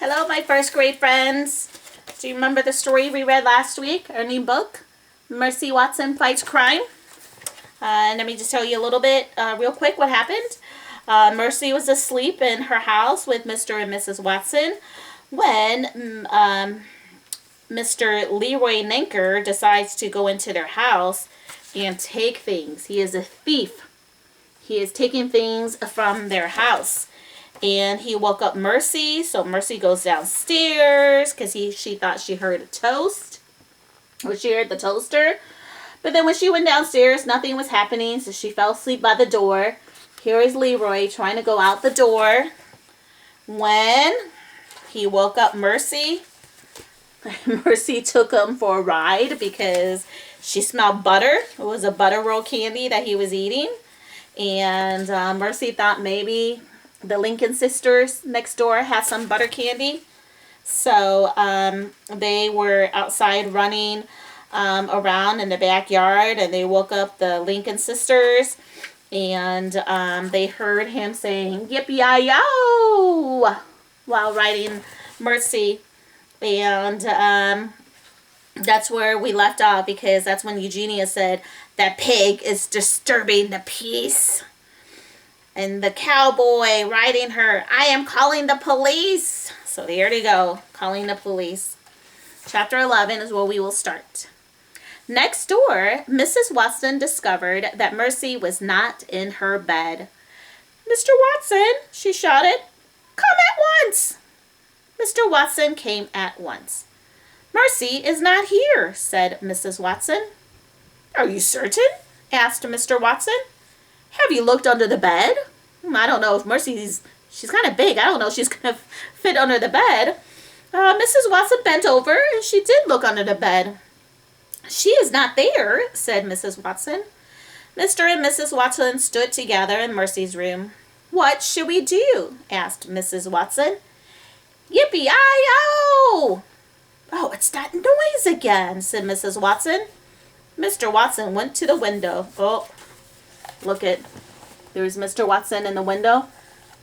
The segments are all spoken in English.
Hello, my first grade friends. Do you remember the story we read last week? Our new book, Mercy Watson Fights Crime. And let me just tell you a little bit, real quick, what happened. Mercy was asleep in her house with Mr. and Mrs. Watson when Mr. Leroy Nanker decides to go into their house and take things. He is a thief. He is taking things from their house. And he woke up Mercy, so Mercy goes downstairs because she thought she heard a toast, or she heard the toaster. But then when she went downstairs, nothing was happening, so she fell asleep by the door. Here is Leroy trying to go out the door when he woke up Mercy. Mercy took him for a ride because she smelled butter. It was a butter roll candy that he was eating. And Mercy thought maybe the Lincoln sisters next door had some butter candy. So they were outside running around in the backyard, and they woke up the Lincoln sisters, and they heard him saying yippee-yi-yo while riding Mercy. And that's where we left off, because that's when Eugenia said that pig is disturbing the peace. And the cowboy riding her, I am calling the police. So here they go, calling the police. Chapter 11 is where we will start. Next door, Mrs. Watson discovered that Mercy was not in her bed. Mr. Watson, she shouted, come at once. Mr. Watson came at once. Mercy is not here, said Mrs. Watson. Are you certain? Asked Mr. Watson. Have you looked under the bed? I don't know if she's kind of big. I don't know if she's going to fit under the bed. Mrs. Watson bent over and she did look under the bed. She is not there, said Mrs. Watson. Mr. and Mrs. Watson stood together in Mercy's room. What should we do? Asked Mrs. Watson. Yippee-yi-yo! Oh, it's that noise again, said Mrs. Watson. Mr. Watson went to the window. Oh, look at, there's Mr. Watson in the window.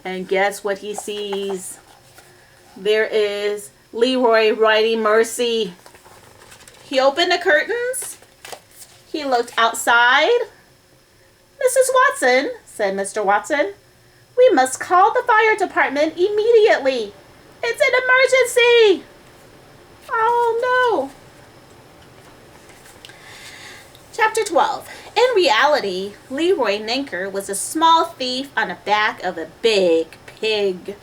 And guess what he sees? There is Leroy riding Mercy. He opened the curtains. He looked outside. Mrs. Watson, said Mr. Watson, we must call the fire department immediately. It's an emergency. Oh, no. Chapter 12. In reality, Leroy Nanker was a small thief on the back of a big pig.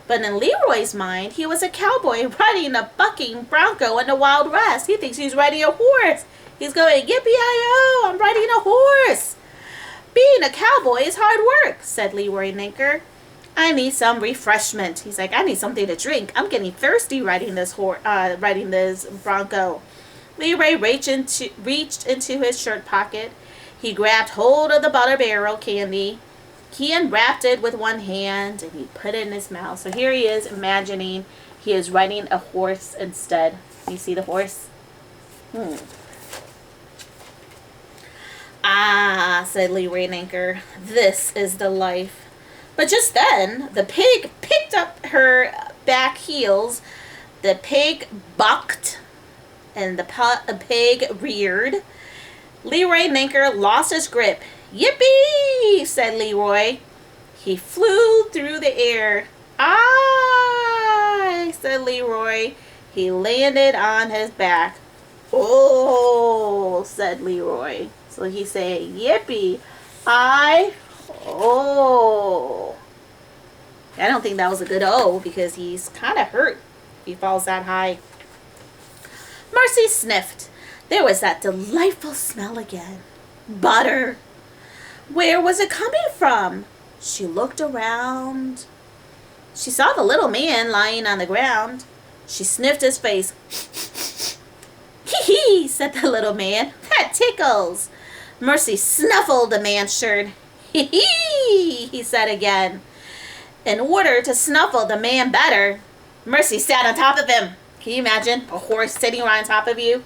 But in Leroy's mind, he was a cowboy riding a bucking bronco in the Wild West. He thinks he's riding a horse. He's going, yippee-yi-yo, I'm riding a horse. Being a cowboy is hard work, said Leroy Nanker. I need some refreshment. He's like, I need something to drink. I'm getting thirsty riding this bronco. Leroy reached into his shirt pocket. He grabbed hold of the butter barrel candy. He unwrapped it with one hand and he put it in his mouth. So here he is imagining he is riding a horse instead. You see the horse? Ah, said Leroy Nanker, this is the life. But just then, the pig picked up her back heels. The pig bucked and the pig reared. Leroy Nanker lost his grip. Yippee, said Leroy. He flew through the air. Aye, said Leroy. He landed on his back. Oh, said Leroy. So he said, yippee, I, oh. I don't think that was a good oh, because he's kind of hurt if he falls that high. Mercy sniffed. There was that delightful smell again. Butter. Where was it coming from? She looked around. She saw the little man lying on the ground. She sniffed his face. Hee-hee, said the little man. That tickles. Mercy snuffled the man's shirt. Hee-hee, he said again. In order to snuffle the man better, Mercy sat on top of him. Can you imagine a horse sitting right on top of you?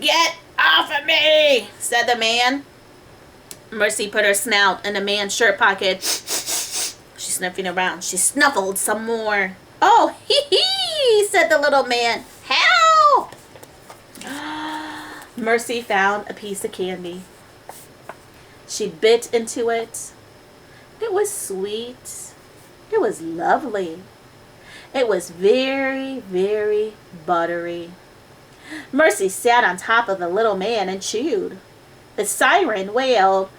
Get off of me, said the man. Mercy put her snout in the man's shirt pocket. She sniffing around. She snuffled some more. "Oh, hee hee," said the little man. "Help!" Mercy found a piece of candy. She bit into it. It was sweet. It was lovely. It was very, very buttery. Mercy sat on top of the little man and chewed. The siren wailed,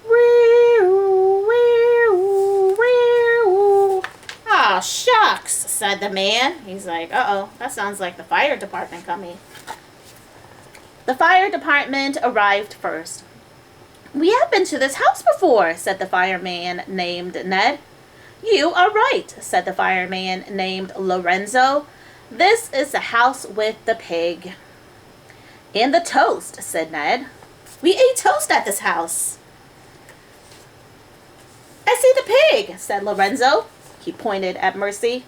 "Wee-oo, wee-oo, wee-oo." "Aw, shucks," said the man. He's like, uh-oh, that sounds like the fire department coming. The fire department arrived first. "We have been to this house before," said the fireman named Ned. "You are right," said the fireman named Lorenzo. "This is the house with the pig." "And the toast," said Ned. "We ate toast at this house." "I see the pig," said Lorenzo. He pointed at Mercy.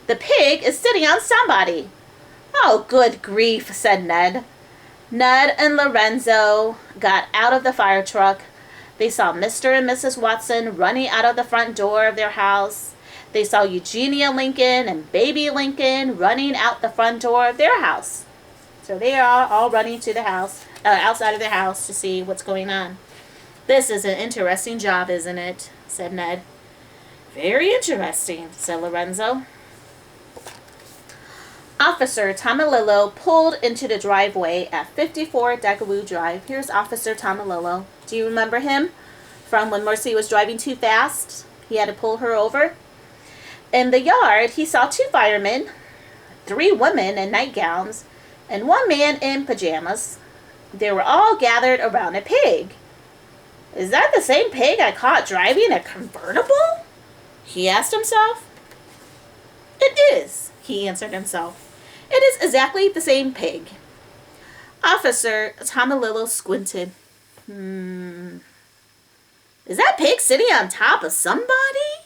"The pig is sitting on somebody." "Oh, good grief," said Ned. Ned and Lorenzo got out of the fire truck. They saw Mr. and Mrs. Watson running out of the front door of their house. They saw Eugenia Lincoln and baby Lincoln running out the front door of their house. So they are all running to the house, outside of their house to see what's going on. "This is an interesting job, isn't it?" said Ned. "Very interesting," said Lorenzo. Officer Tomalillo pulled into the driveway at 54 Degaroo Drive. Here's Officer Tomalillo. Do you remember him from when Mercy was driving too fast? He had to pull her over. In the yard, he saw 2 firemen, 3 women in nightgowns, and 1 man in pajamas. They were all gathered around a pig. "Is that the same pig I caught driving a convertible?" he asked himself. "It is," he answered himself. "It is exactly the same pig." Officer Tomalillo squinted. Is that pig sitting on top of somebody?"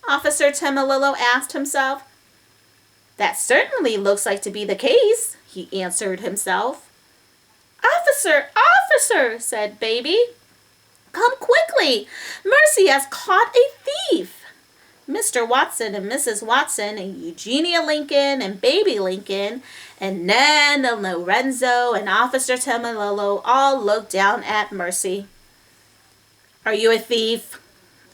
Officer Tomalillo asked himself. "That certainly looks like to be the case," he answered himself. "Officer, officer," said Baby. "Come quickly. Mercy has caught a thief." Mr. Watson and Mrs. Watson and Eugenia Lincoln and baby Lincoln and Ned and Lorenzo and Officer Tomalillo all looked down at Mercy. "Are you a thief?"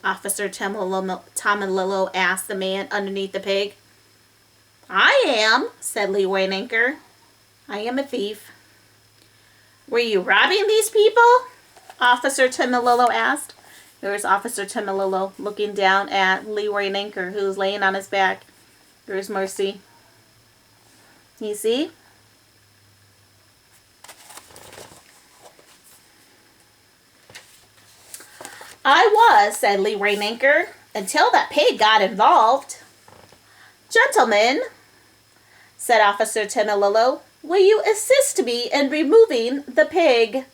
Officer Tomalillo asked the man underneath the pig. "I am," said Leroy Nanker. "I am a thief." "Were you robbing these people?" Officer Tomalillo asked. There's Officer Tomalillo looking down at Leroy Nanker, who's laying on his back. There's Mercy. You see? "I was," said Leroy Nanker, "until that pig got involved." "Gentlemen," said Officer Tomalillo, "will you assist me in removing the pig?"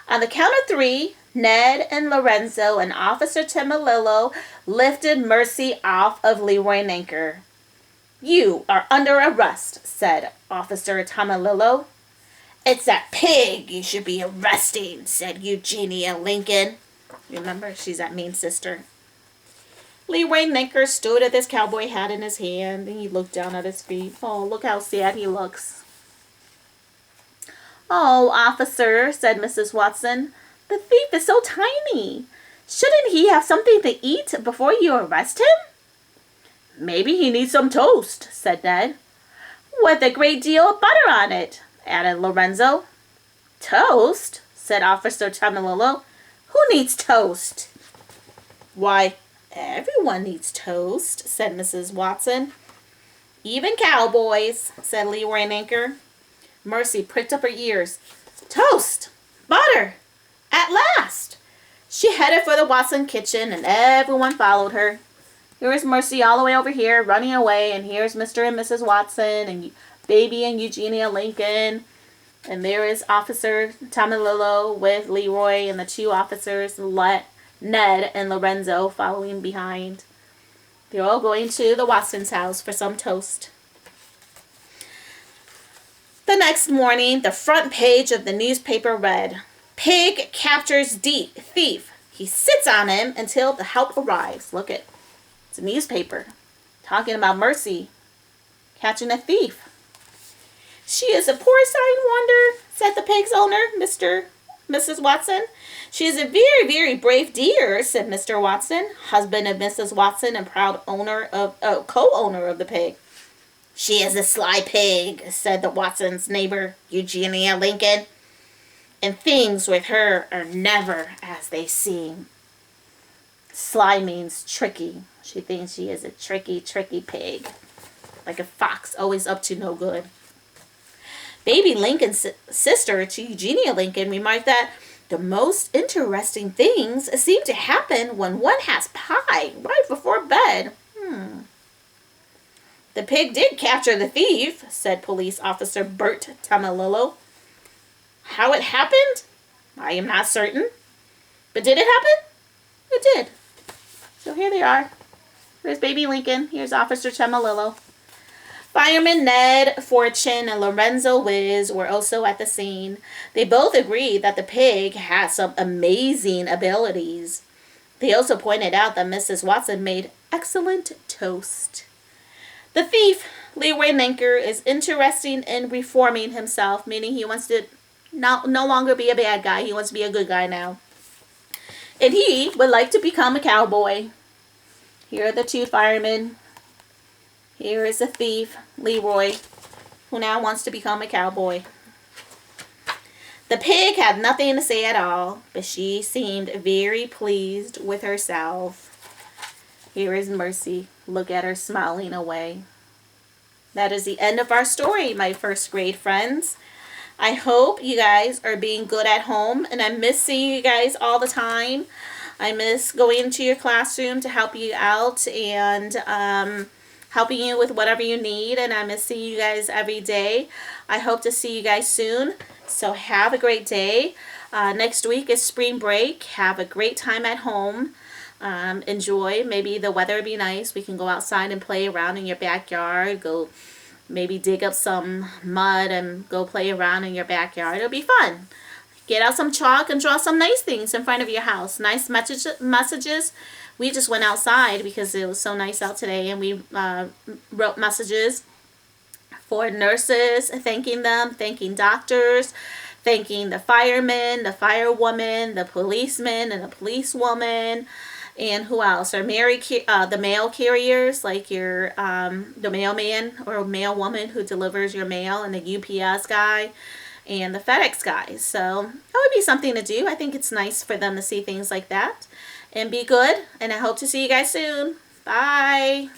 On the count of 3, Ned and Lorenzo and Officer Tomalillo lifted Mercy off of Leroy Nanker. "You are under arrest," said Officer Tomalillo. "It's that pig you should be arresting," said Eugenia Lincoln. Remember, she's that mean sister. Leroy Nanker stood with his cowboy hat in his hand, and he looked down at his feet. Oh, look how sad he looks. "Oh, officer," said Mrs. Watson, "the thief is so tiny. Shouldn't he have something to eat before you arrest him?" "Maybe he needs some toast," said Ned. "With a great deal of butter on it," added Lorenzo. "Toast?" said Officer Tomalillo. "Who needs toast?" "Why, everyone needs toast," said Mrs. Watson. "Even cowboys," said Leroy Nanker. Mercy pricked up her ears. Toast! Butter! At last! She headed for the Watson kitchen, and everyone followed her. Here's Mercy all the way over here, running away, and here's Mr. and Mrs. Watson, and Baby and Eugenia Lincoln. And there is Officer Tomalillo with Leroy and the 2 officers, Ned and Lorenzo, following behind. They're all going to the Watson's house for some toast. The next morning, the front page of the newspaper read, "Pig captures thief. He sits on him until the help arrives. Look it. It's a newspaper talking about Mercy catching a thief. She is a porcine wonder, said the pig's owner, Mrs. Watson. She is a very, very brave deer, said Mr. Watson, husband of Mrs. Watson and proud co-owner of the pig. She is a sly pig, said the Watsons' neighbor, Eugenia Lincoln. And things with her are never as they seem. Sly means tricky. She thinks she is a tricky, tricky pig. Like a fox, always up to no good. Baby Lincoln's sister to Eugenia Lincoln remarked that the most interesting things seem to happen when one has pie right before bed. The pig did capture the thief, said Police Officer Bert Tamalillo. How it happened? I am not certain. But did it happen? It did. So here they are. Here's Baby Lincoln. Here's Officer Tamalillo. Firemen Ned Fortune and Lorenzo Wiz were also at the scene. They both agreed that the pig had some amazing abilities. They also pointed out that Mrs. Watson made excellent toast. The thief, Leroy Nanker, is interested in reforming himself, meaning he wants to no longer be a bad guy. He wants to be a good guy now. And he would like to become a cowboy. Here are the two firemen. Here is the thief, Leroy, who now wants to become a cowboy. The pig had nothing to say at all, but she seemed very pleased with herself. Here is Mercy. Look at her smiling away. That is the end of our story, my first grade friends. I hope you guys are being good at home, and I miss seeing you guys all the time. I miss going into your classroom to help you out and helping you with whatever you need, and I miss seeing you guys every day. I hope to see you guys soon. So have a great day. Next week is spring break. Have a great time at home. Enjoy. Maybe the weather will be nice. We can go outside and play around in your backyard. Go maybe dig up some mud and go play around in your backyard. It'll be fun. Get out some chalk and draw some nice things in front of your house. Nice messages. We just went outside because it was so nice out today, and we wrote messages for nurses, thanking them, thanking doctors, thanking the firemen, the firewoman, the policemen, and the policewoman, and who else? Or the mail carriers, like your the mailman or mailwoman who delivers your mail, and the UPS guy, and the FedEx guys. So that would be something to do. I think it's nice for them to see things like that. And be good, and I hope to see you guys soon. Bye.